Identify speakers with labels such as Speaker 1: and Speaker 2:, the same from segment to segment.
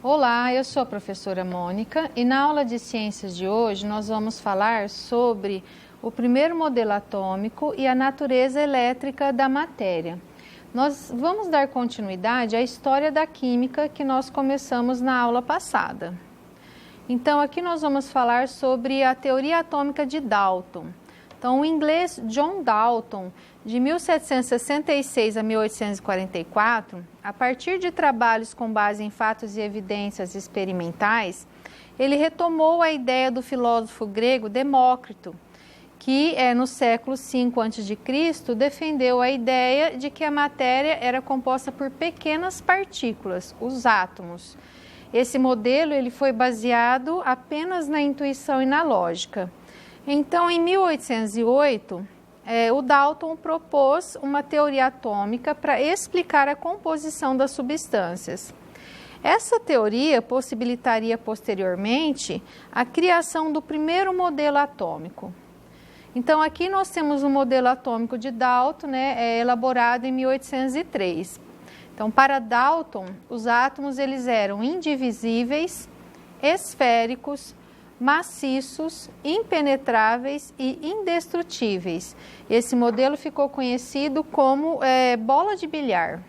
Speaker 1: Olá, eu sou a professora Mônica e na aula de ciências de hoje nós vamos falar sobre o primeiro modelo atômico e a natureza elétrica da matéria. Nós vamos dar continuidade à história da química que nós começamos na aula passada. Então, aqui nós vamos falar sobre a teoria atômica de Dalton. Então, o inglês John Dalton, de 1766 a 1844, a partir de trabalhos com base em fatos e evidências experimentais, ele retomou a ideia do filósofo grego Demócrito, que no século V a.C. defendeu a ideia de que a matéria era composta por pequenas partículas, os átomos. Esse modelo ele foi baseado apenas na intuição e na lógica. Então, em 1808, o Dalton propôs uma teoria atômica para explicar a composição das substâncias. Essa teoria possibilitaria posteriormente a criação do primeiro modelo atômico. Então, aqui nós temos o modelo atômico de Dalton, elaborado em 1803. Então, para Dalton, os átomos eles eram indivisíveis, esféricos, maciços, impenetráveis e indestrutíveis. Esse modelo ficou conhecido como bola de bilhar.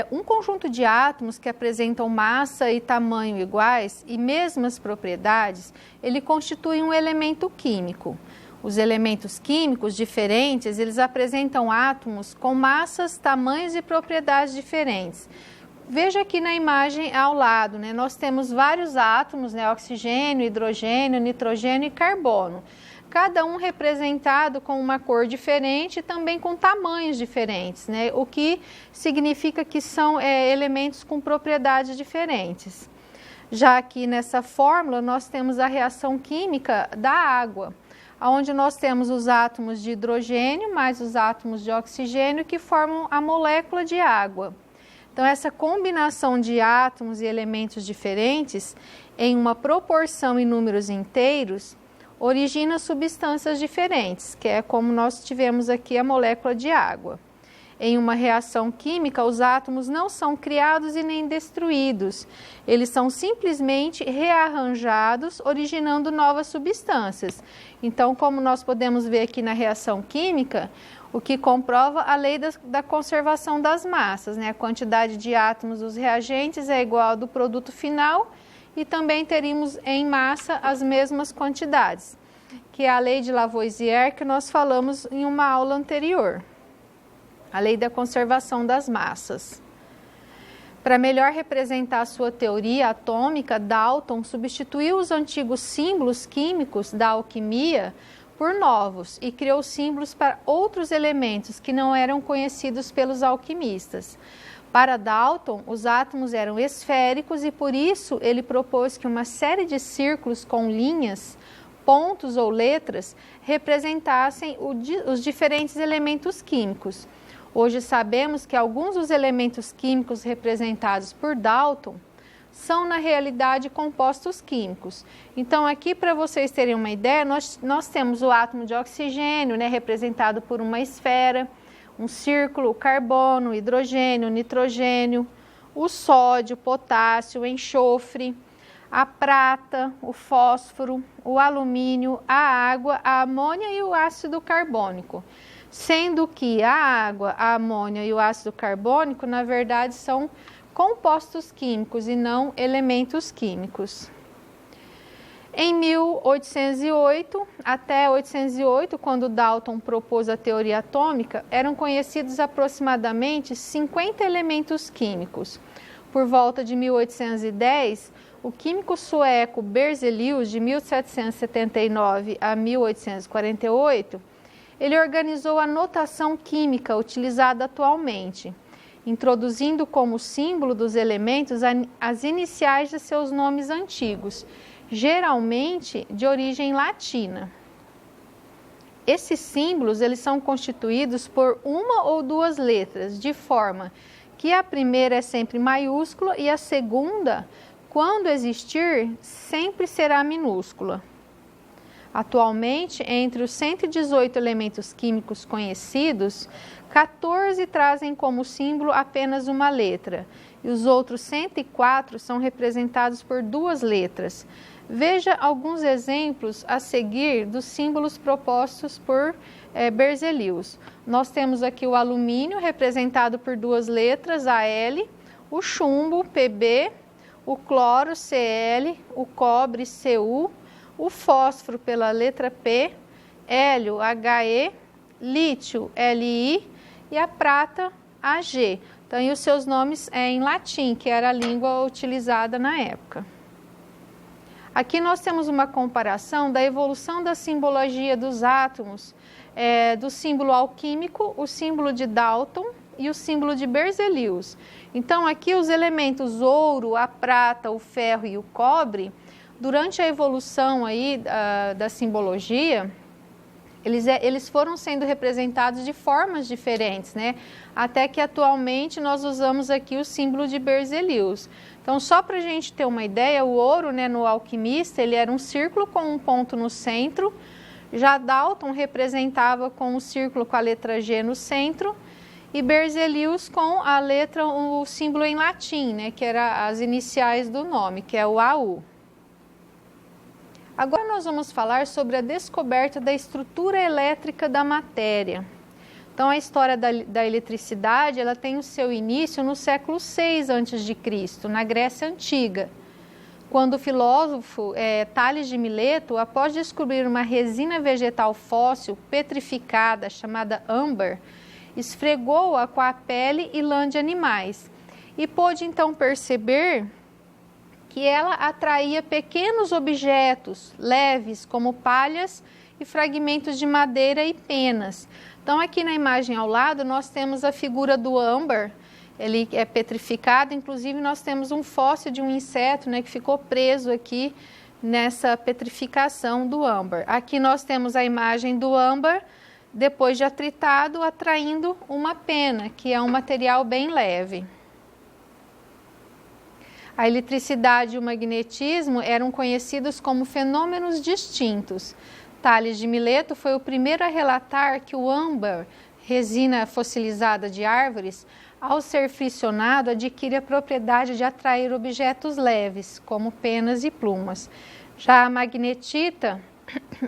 Speaker 1: Um conjunto de átomos que apresentam massa e tamanho iguais e mesmas propriedades, ele constitui um elemento químico. Os elementos químicos diferentes, eles apresentam átomos com massas, tamanhos e propriedades diferentes. Veja aqui na imagem ao lado, nós temos vários átomos, oxigênio, hidrogênio, nitrogênio e carbono. Cada um representado com uma cor diferente e também com tamanhos diferentes, o que significa que são elementos com propriedades diferentes. Já aqui nessa fórmula nós temos a reação química da água, onde nós temos os átomos de hidrogênio mais os átomos de oxigênio que formam a molécula de água. Então, essa combinação de átomos e elementos diferentes, em uma proporção em números inteiros, origina substâncias diferentes, que é como nós tivemos aqui a molécula de água. Em uma reação química, os átomos não são criados e nem destruídos, eles são simplesmente rearranjados, originando novas substâncias. Então, como nós podemos ver aqui na reação química, o que comprova a lei da conservação das massas, A quantidade de átomos dos reagentes é igual ao do produto final e também teríamos em massa as mesmas quantidades, que é a lei de Lavoisier que nós falamos em uma aula anterior, a lei da conservação das massas. Para melhor representar a sua teoria atômica, Dalton substituiu os antigos símbolos químicos da alquimia por novos e criou símbolos para outros elementos que não eram conhecidos pelos alquimistas. Para Dalton, os átomos eram esféricos e por isso ele propôs que uma série de círculos com linhas, pontos ou letras representassem os diferentes elementos químicos. Hoje sabemos que alguns dos elementos químicos representados por Dalton são, na realidade, compostos químicos. Então, aqui, para vocês terem uma ideia, nós temos o átomo de oxigênio, representado por uma esfera, um círculo, o carbono, o hidrogênio, o nitrogênio, o sódio, o potássio, o enxofre, a prata, o fósforo, o alumínio, a água, a amônia e o ácido carbônico. Sendo que a água, a amônia e o ácido carbônico, na verdade, são compostos químicos e não elementos químicos. Em 1808, até 1808, quando Dalton propôs a teoria atômica, eram conhecidos aproximadamente 50 elementos químicos. Por volta de 1810, o químico sueco Berzelius, de 1779 a 1848, ele organizou a notação química utilizada atualmente, introduzindo como símbolo dos elementos as iniciais de seus nomes antigos, geralmente de origem latina. Esses símbolos eles são constituídos por uma ou duas letras, de forma que a primeira é sempre maiúscula e a segunda, quando existir, sempre será minúscula. Atualmente, entre os 118 elementos químicos conhecidos, 14 trazem como símbolo apenas uma letra e os outros 104 são representados por 2 letras. Veja alguns exemplos a seguir dos símbolos propostos por Berzelius. Nós temos aqui o alumínio, representado por 2 letras, AL, o chumbo, PB, o cloro, Cl, o cobre, Cu, o fósforo pela letra P, hélio, He, lítio, Li e a prata, Ag. Então, e os seus nomes em latim, que era a língua utilizada na época. Aqui nós temos uma comparação da evolução da simbologia dos átomos, do símbolo alquímico, o símbolo de Dalton e o símbolo de Berzelius. Então, aqui os elementos ouro, a prata, o ferro e o cobre, durante a evolução aí da simbologia, eles foram sendo representados de formas diferentes, né? Até que atualmente nós usamos aqui o símbolo de Berzelius. Então, só para a gente ter uma ideia, o ouro, né, no Alquimista, ele era um círculo com um ponto no centro. Já Dalton representava com um círculo com a letra G no centro. E Berzelius com a letra, o símbolo em latim, né, que era as iniciais do nome, que é o AU. Agora nós vamos falar sobre a descoberta da estrutura elétrica da matéria. Então, a história da eletricidade, ela tem o seu início no século VI a.C., na Grécia Antiga, quando o filósofo Tales de Mileto, após descobrir uma resina vegetal fóssil petrificada chamada âmbar, esfregou-a com a pele e lã de animais e pôde então perceber que ela atraía pequenos objetos leves, como palhas e fragmentos de madeira e penas. Então, aqui na imagem ao lado, nós temos a figura do âmbar, ele é petrificado, inclusive nós temos um fóssil de um inseto, né, que ficou preso aqui nessa petrificação do âmbar. Aqui nós temos a imagem do âmbar, depois de atritado, atraindo uma pena, que é um material bem leve. A eletricidade e o magnetismo eram conhecidos como fenômenos distintos. Tales de Mileto foi o primeiro a relatar que o âmbar, resina fossilizada de árvores, ao ser friccionado, adquire a propriedade de atrair objetos leves, como penas e plumas. Já a magnetita,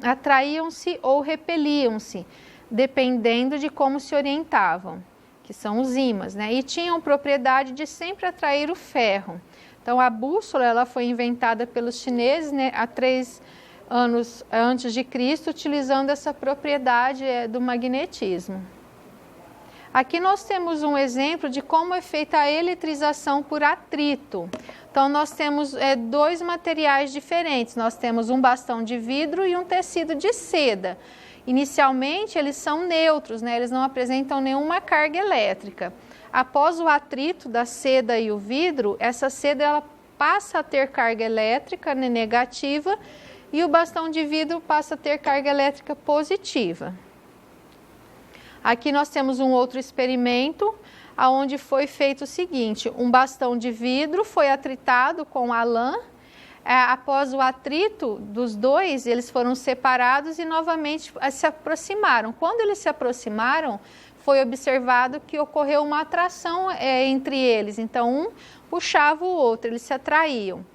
Speaker 1: atraíam-se ou repeliam-se, dependendo de como se orientavam, que são os ímãs, né? E tinham propriedade de sempre atrair o ferro. Então, a bússola ela foi inventada pelos chineses, né, há 3 anos antes de Cristo, utilizando essa propriedade do magnetismo. Aqui nós temos um exemplo de como é feita a eletrização por atrito. Então, nós temos 2 materiais diferentes. Nós temos um bastão de vidro e um tecido de seda. Inicialmente, eles são neutros, né? Eles não apresentam nenhuma carga elétrica. Após o atrito da seda e o vidro, essa seda ela passa a ter carga elétrica, né, negativa, e o bastão de vidro passa a ter carga elétrica positiva. Aqui nós temos um outro experimento, onde foi feito o seguinte: um bastão de vidro foi atritado com a lã. Após o atrito dos 2, eles foram separados e novamente se aproximaram. Quando eles se aproximaram, foi observado que ocorreu uma atração entre eles. Então, um puxava o outro, eles se atraíam.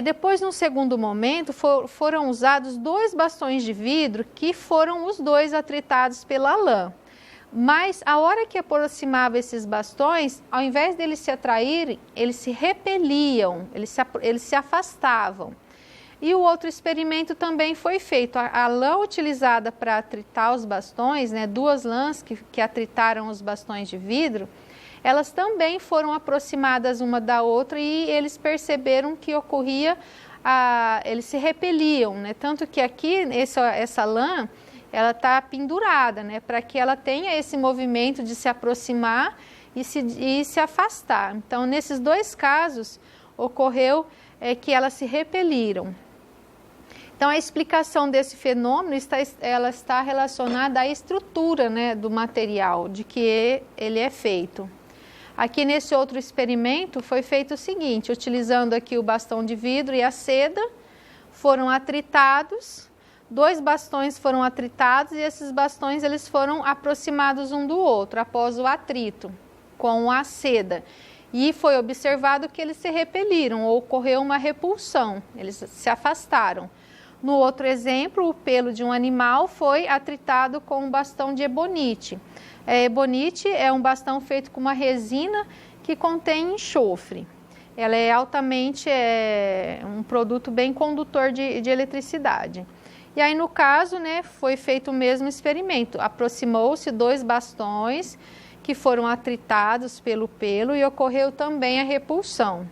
Speaker 1: Depois, num segundo momento, foram usados 2 bastões de vidro que foram os 2 atritados pela lã. Mas, a hora que aproximava esses bastões, ao invés deles se atraírem, eles se repeliam, eles se afastavam. E o outro experimento também foi feito. A lã utilizada para atritar os bastões, né, 2 lãs que atritaram os bastões de vidro, elas também foram aproximadas uma da outra e eles perceberam que ocorria, eles se repeliam, né? Tanto que aqui, essa lã, ela está pendurada, né, para que ela tenha esse movimento de se aproximar e se afastar. Então, nesses 2 casos, ocorreu que elas se repeliram. Então, a explicação desse fenômeno ela está relacionada à estrutura, né, do material, de que ele é feito. Aqui nesse outro experimento foi feito o seguinte: utilizando aqui o bastão de vidro e a seda, foram atritados, 2 bastões foram atritados e esses bastões eles foram aproximados um do outro após o atrito com a seda. e foi observado que eles se repeliram, ocorreu uma repulsão, eles se afastaram. No outro exemplo, o pelo de um animal foi atritado com um bastão de ebonite. Ebonite é um bastão feito com uma resina que contém enxofre. Ela é altamente um produto bem condutor de eletricidade. E aí, no caso, né, foi feito o mesmo experimento. Aproximou-se 2 bastões que foram atritados pelo pelo e ocorreu também a repulsão.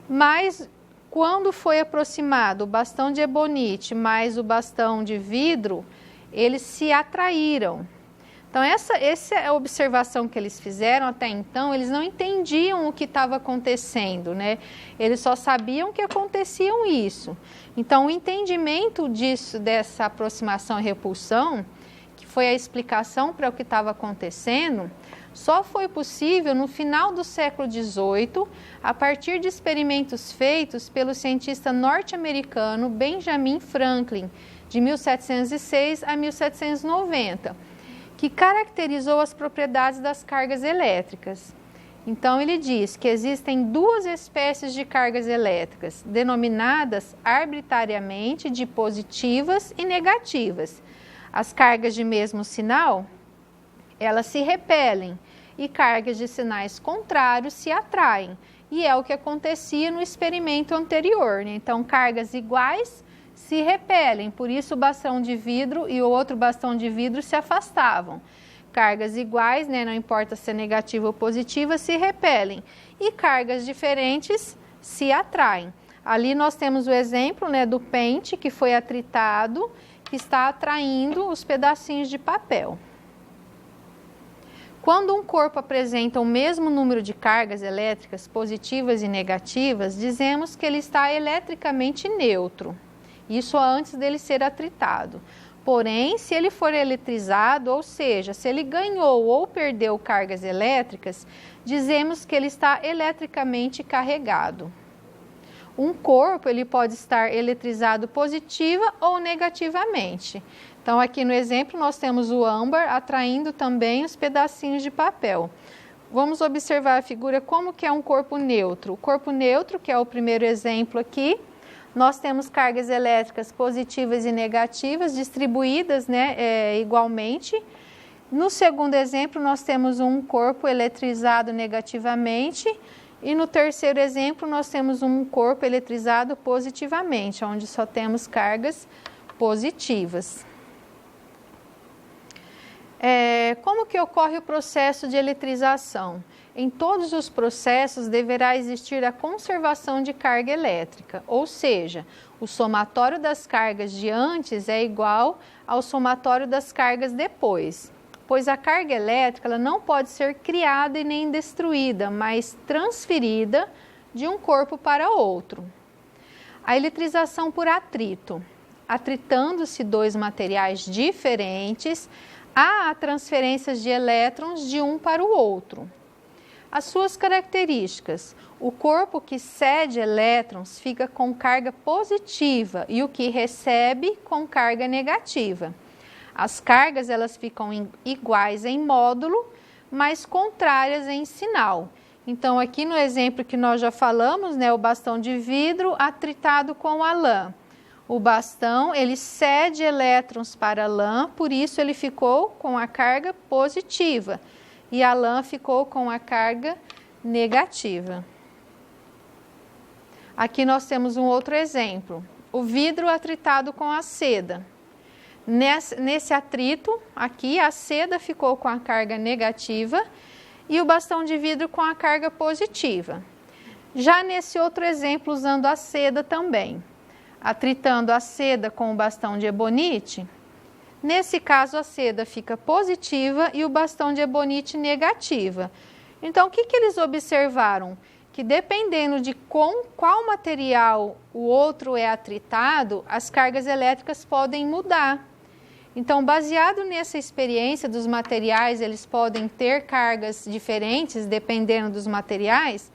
Speaker 1: Mas, quando foi aproximado o bastão de ebonite mais o bastão de vidro, eles se atraíram. Então, essa é a observação que eles fizeram até então. Eles não entendiam o que estava acontecendo, né? Eles só sabiam que aconteciam isso. Então, o entendimento dessa aproximação e repulsão, que foi a explicação para o que estava acontecendo, só foi possível no final do século XVIII, a partir de experimentos feitos pelo cientista norte-americano Benjamin Franklin, de 1706 a 1790, que caracterizou as propriedades das cargas elétricas. Então, ele diz que existem 2 espécies de cargas elétricas, denominadas arbitrariamente de positivas e negativas. As cargas de mesmo sinal, elas se repelem, e cargas de sinais contrários se atraem. E é o que acontecia no experimento anterior, né? Então, cargas iguais se repelem, por isso o bastão de vidro e o outro bastão de vidro se afastavam. Cargas iguais, né, não importa se é negativa ou positiva, se repelem. E cargas diferentes se atraem. Ali nós temos o exemplo, né, do pente que foi atritado, que está atraindo os pedacinhos de papel. Quando um corpo apresenta o mesmo número de cargas elétricas positivas e negativas, dizemos que ele está eletricamente neutro. Isso antes dele ser atritado. Porém, se ele for eletrizado, ou seja, se ele ganhou ou perdeu cargas elétricas, dizemos que ele está eletricamente carregado. Um corpo ele pode estar eletrizado positiva ou negativamente. Então, aqui no exemplo, nós temos o âmbar atraindo também os pedacinhos de papel. Vamos observar a figura como que é um corpo neutro. O corpo neutro, que é o primeiro exemplo aqui, nós temos cargas elétricas positivas e negativas distribuídas, né, igualmente. No segundo exemplo, nós temos um corpo eletrizado negativamente. E no terceiro exemplo, nós temos um corpo eletrizado positivamente, onde só temos cargas positivas. Como que ocorre o processo de eletrização? Em todos os processos deverá existir a conservação de carga elétrica, ou seja, o somatório das cargas de antes é igual ao somatório das cargas depois, pois a carga elétrica ela não pode ser criada e nem destruída, mas transferida de um corpo para outro. A eletrização por atrito. Atritando-se 2 materiais diferentes, há transferências de elétrons de um para o outro. As suas características: o corpo que cede elétrons fica com carga positiva e o que recebe com carga negativa. As cargas elas ficam iguais em módulo, mas contrárias em sinal. Então, aqui no exemplo que nós já falamos, né, o bastão de vidro atritado com a lã. O bastão, ele cede elétrons para a lã, por isso ele ficou com a carga positiva. E a lã ficou com a carga negativa. Aqui nós temos um outro exemplo. O vidro atritado com a seda. Nesse atrito, aqui a seda ficou com a carga negativa e o bastão de vidro com a carga positiva. Já nesse outro exemplo, usando a seda também. Atritando a seda com o bastão de ebonite, nesse caso a seda fica positiva e o bastão de ebonite negativa. Então, o que eles observaram? Que dependendo de com qual material o outro é atritado, as cargas elétricas podem mudar. Então, baseado nessa experiência dos materiais, eles podem ter cargas diferentes dependendo dos materiais,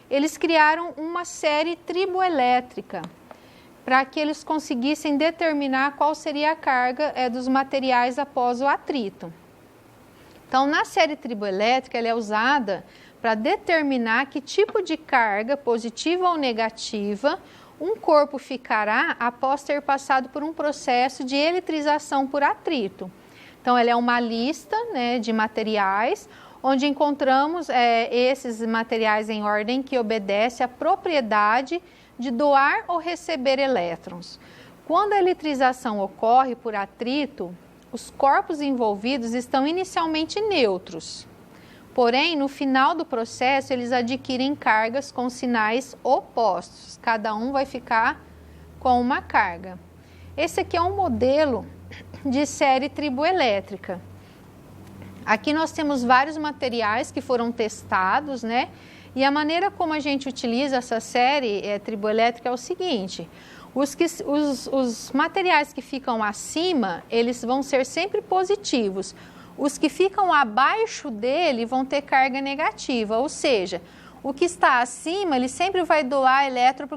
Speaker 1: eles criaram uma série triboelétrica, para que eles conseguissem determinar qual seria a carga dos materiais após o atrito. Então, na série triboelétrica, ela é usada para determinar que tipo de carga, positiva ou negativa, um corpo ficará após ter passado por um processo de eletrização por atrito. Então, ela é uma lista, né, de materiais, onde encontramos esses materiais em ordem que obedece à propriedade de doar ou receber elétrons. Quando a eletrização ocorre por atrito, os corpos envolvidos estão inicialmente neutros. Porém, no final do processo, eles adquirem cargas com sinais opostos. Cada um vai ficar com uma carga. Esse aqui é um modelo de série triboelétrica. Aqui nós temos vários materiais que foram testados, né? E a maneira como a gente utiliza essa série triboelétrica é o seguinte: os materiais que ficam acima, eles vão ser sempre positivos. Os que ficam abaixo dele vão ter carga negativa, ou seja, o que está acima, ele sempre vai doar elétron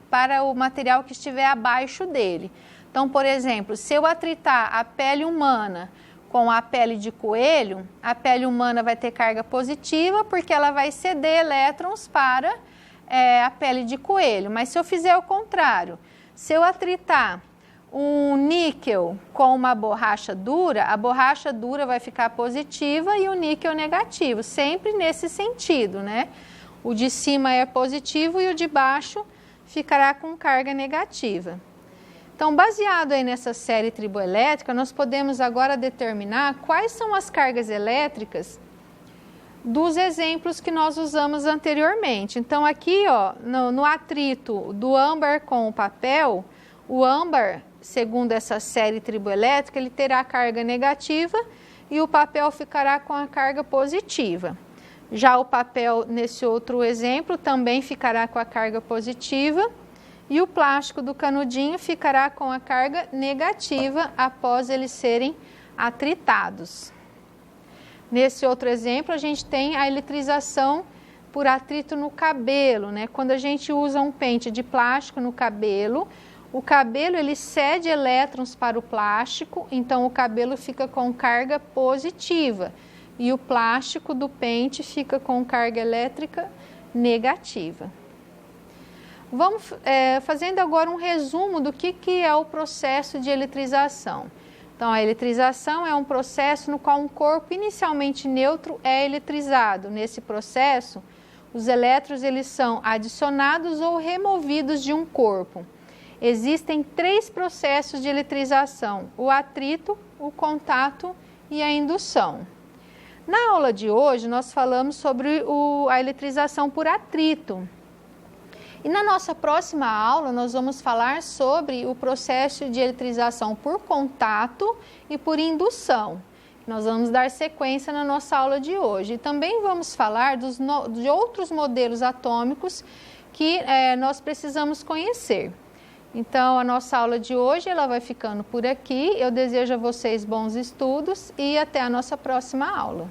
Speaker 1: para o material que estiver abaixo dele. Então, por exemplo, se eu atritar a pele humana com a pele de coelho, a pele humana vai ter carga positiva porque ela vai ceder elétrons para a pele de coelho. Mas se eu fizer o contrário, se eu atritar um níquel com uma borracha dura, a borracha dura vai ficar positiva e o níquel negativo, sempre nesse sentido, né? O de cima é positivo e o de baixo ficará com carga negativa. Então, baseado aí nessa série triboelétrica, nós podemos agora determinar quais são as cargas elétricas dos exemplos que nós usamos anteriormente. Então, aqui, ó, no atrito do âmbar com o papel, o âmbar, segundo essa série triboelétrica, ele terá carga negativa e o papel ficará com a carga positiva. Já o papel, nesse outro exemplo, também ficará com a carga positiva. E o plástico do canudinho ficará com a carga negativa após eles serem atritados. Nesse outro exemplo, a gente tem a eletrização por atrito no cabelo, né? Quando a gente usa um pente de plástico no cabelo, o cabelo ele cede elétrons para o plástico, então o cabelo fica com carga positiva e o plástico do pente fica com carga elétrica negativa. Vamos fazendo agora um resumo do que é o processo de eletrização. Então, a eletrização é um processo no qual um corpo inicialmente neutro é eletrizado. Nesse processo, os elétrons eles são adicionados ou removidos de um corpo. Existem 3 processos de eletrização: o atrito, o contato e a indução. Na aula de hoje, nós falamos sobre a eletrização por atrito. E na nossa próxima aula, nós vamos falar sobre o processo de eletrização por contato e por indução. Nós vamos dar sequência na nossa aula de hoje. E também vamos falar de outros modelos atômicos que nós precisamos conhecer. Então, a nossa aula de hoje ela vai ficando por aqui. Eu desejo a vocês bons estudos e até a nossa próxima aula.